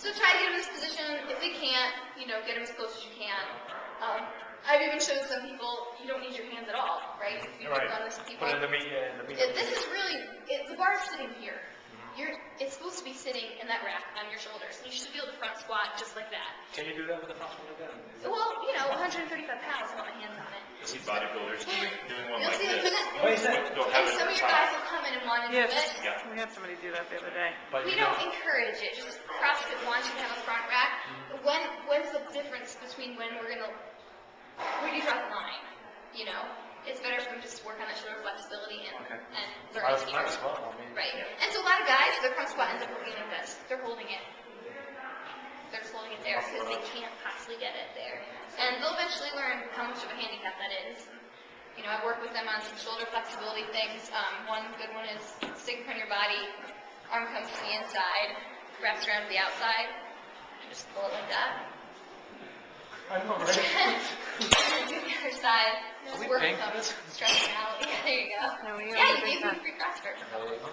So try to get them in this position. If they can't, get them as close as you can. I've even showed some people you don't need your hands at all, right? If you've done this to people. Put it in the meat. This is really, the bar is sitting here. It's supposed to be sitting in that rack on your shoulders. And you should be able to front squat just like that. Can you do that with a front squat like that? Well, 135 pounds, I want my hands on it. I see bodybuilders doing one like this. And some of your guys will come in and want to do it. Yeah, we had somebody do that the other day. But we don't encourage it. Just CrossFit wants you to have a front rack. When's the difference between when where do you draw the line? It's better for them just to work on that shoulder flexibility and learn to keep it. Right. And so a lot of guys, their front squat ends up working like this. They're holding it. They're just holding it there because they can't possibly get it there. And they'll eventually learn how much of a handicap that is. I work with them on some shoulder flexibility things. One good one is stick in front of your body, arm comes to the inside, wraps around to the outside, and just pull it like that. I know, right? And do the other side. Are we Work paying some for this? stretching out. Yeah, there you go. No, we Yeah, don't you think gave me that. free CrossFit.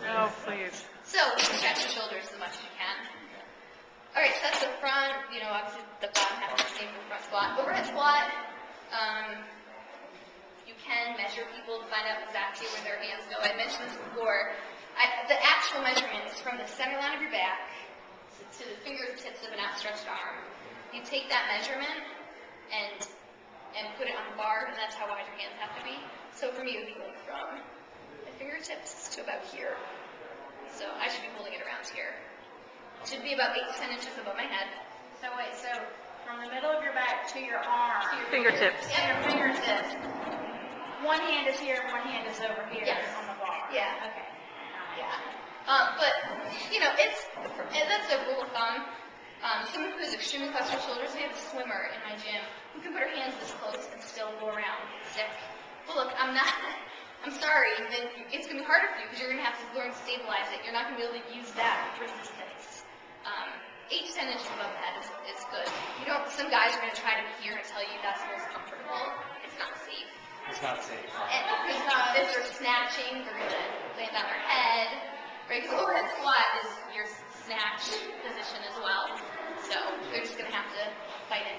Oh, please. So, stretch your shoulders as much as you can. Alright, so that's the front, obviously the bottom half is the same for the front squat. Overhead squat, you can measure people to find out exactly where their hands go. I mentioned this before. The actual measurement is from the center line of your back to the fingertips of an outstretched arm. You take that measurement and put it on the bar, and that's how wide your hands have to be. So for me, it would be like from my fingertips to about here. So I should be holding it around here. It should be about 8 to 10 inches above my head. So wait, from the middle of your back to your arm. To your Fingertips. To your fingertips. One hand is here, one hand is over here on the bar. Yeah. Okay. Yeah. But, that's a rule of thumb. Someone who has extremely flexible shoulders, we have a swimmer in my gym who can put her hands this close and still go around sick. Well, look, I'm sorry, then it's going to be harder for you because you're going to have to learn to stabilize it. You're not going to be able to use that resistance. 8 to 10 inches above the head is good. Some guys are going to try to be here and tell you that's the most comfortable. It's not safe. It's not safe. And if they're snatching, they're going to land on their head, right? Because overhead squat is your snatch position as well. So they're just going to have to fight it.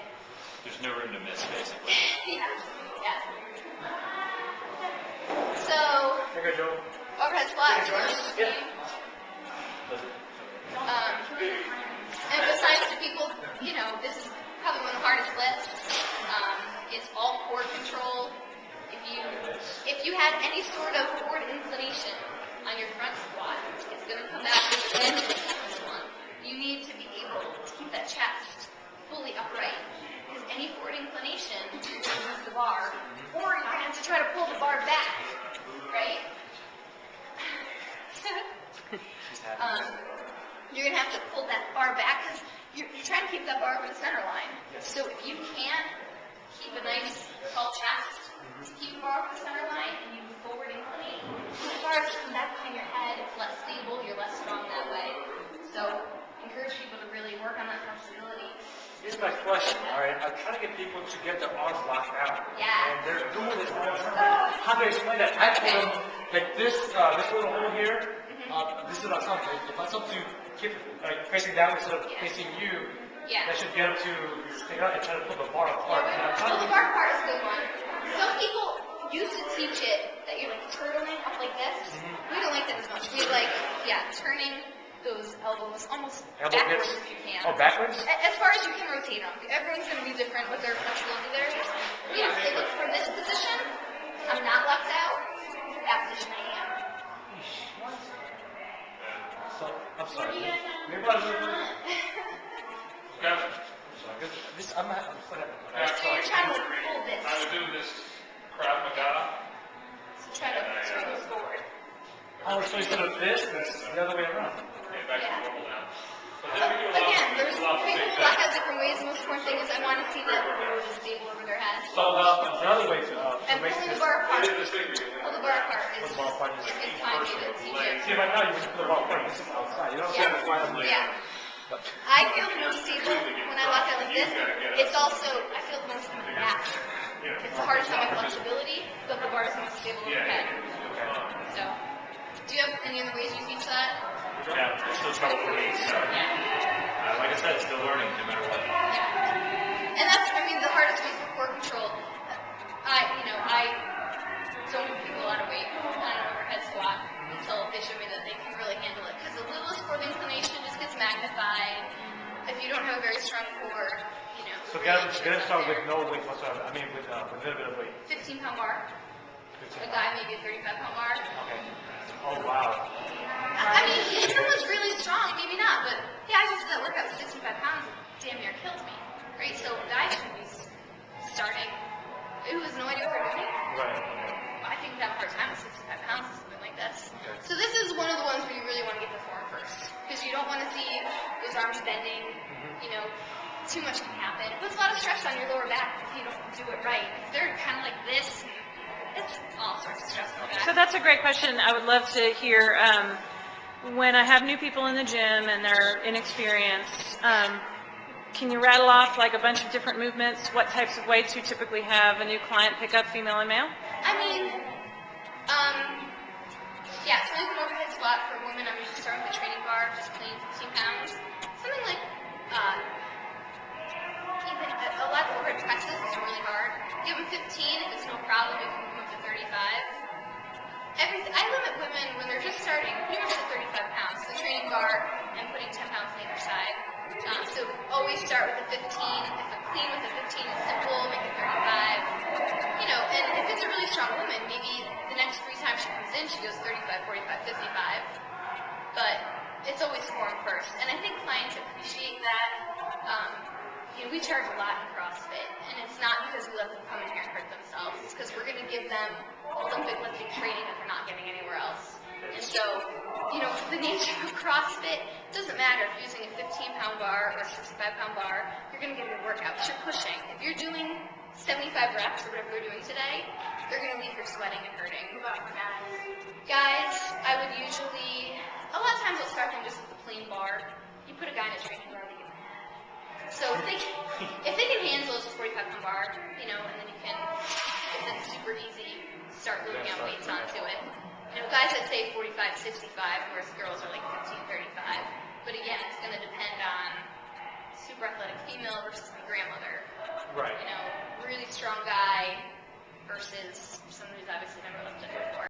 There's no room to miss, basically. Yeah. So, overhead squat. Emphasize to people, this is probably one of the hardest lifts. It's all core control. If you had any sort of forward inclination on your front squat, it's going to come back with this one. You need to be able to keep that chest fully upright. Because any forward inclination, you're going to lose the bar. Or you're going to have to try to pull the bar back. Right? You're going to have to pull that bar back because you're trying to keep that bar over the center line. So if you can't keep a nice tall chest to keep the bar over the center line and you forward incline, the bars come back behind your head, it's less stable, you're less strong that way. So encourage people to really work on that flexibility. Here's my question, all right? I'm trying to get people to get their arms locked out. Yeah. And they're doing this. How do I explain that? I told them, like this little hole here, this is not something. If I told you keep it facing down instead of facing you, that should get them to stick out and try to pull the bar apart. Well, the bar part is a good one. Some people used to teach it that you're like turtling up like this. We don't like that as much. We like, turning those elbows almost backwards if you can. Oh, backwards? As far as you can rotate them. Everyone's going to be different with their flexibility there. Yeah, so look from this position, I'm not locked out. That position I am. So, I'm sorry. What do you guys have? Maybe I'm whatever. So you're trying to pull this. I was doing this Krav Maga. So try to turn this forward. Oh, so instead of this, it's the other way around. Yeah, back to normal now. Again, there's people that have different ways. The most important thing is I want to see that everyone is stable over their head. So another way to And make pulling this. the bar apart. Pull the bar apart is Pull the bar apart. it's time to teach it. See, right now you can pull the bar apart. This is outside. You don't see the why I'm like. Yeah. I feel the most stable when I lock out like this. It's also, I feel the most in the back. It's the hardest on my flexibility, but the bar is the most stable overhead. So, do you have any other ways you teach that? Yeah, it's still trouble for me. So, like I said, learning no matter what. Yeah. And that's, I mean, the hardest one for core control. I don't move people out of weight on an overhead squat until they show me that they can really handle it. Because the littlest core of inclination just gets magnified. If you don't have a very strong core, So get to start with no weight whatsoever. I mean, with a little bit of weight. 15-pound bar. A guy maybe a 35-pound bar. Okay. Oh wow. I mean, if someone's really strong, maybe not, but yeah, I just did that workout with 65 pounds, it damn near killed me, right? So guys should be starting, who has no idea what they're doing. Right. I think that hard time with 65 pounds is something like this. Okay. So this is one of the ones where you really want to get the form first, because you don't want to see those arms bending, too much can happen. It puts a lot of stress on your lower back if you don't do it right. If they're kind of like this, it's all sorts of stress on the back. So that's a great question. I would love to hear, when I have new people in the gym and they're inexperienced, can you rattle off like a bunch of different movements? What types of weights you typically have a new client pick up, female and male? I mean, yeah, so like an overhead squat for women, I'm usually starting with a training bar, just clean, 15 pounds. Something like, even a lot of overhead presses is really hard. Give them 15, it's no problem, you can move up to 35. I limit women when they're just starting, pretty much to 35 pounds, the training bar and putting 10 pounds on either side. So always start with a 15. If a clean with a 15 is simple, make it 35. And if it's a really strong woman, maybe the next 3 times she comes in, she goes 35, 45, 55. But it's always form first. And I think clients appreciate that. We charge a lot in CrossFit, and it's not because we let them come in here and hurt themselves. It's because we're going to give them Olympic lifting training that they're not getting anywhere else. And so, the nature of CrossFit, it doesn't matter if you're using a 15-pound bar or a 65-pound bar, you're going to get a good workout because you're pushing. If you're doing 75 reps or whatever you're doing today, they're going to leave here sweating and hurting. What about for guys? Guys, I would usually, a lot of times I'll start them just with a plain bar. You put a guy in a training bar, they get mad. So if they can handle a 45-pound bar, and then you can, if it's super easy, start moving out weights onto it. Guys I'd say 45, 65, whereas girls are like 15, 35.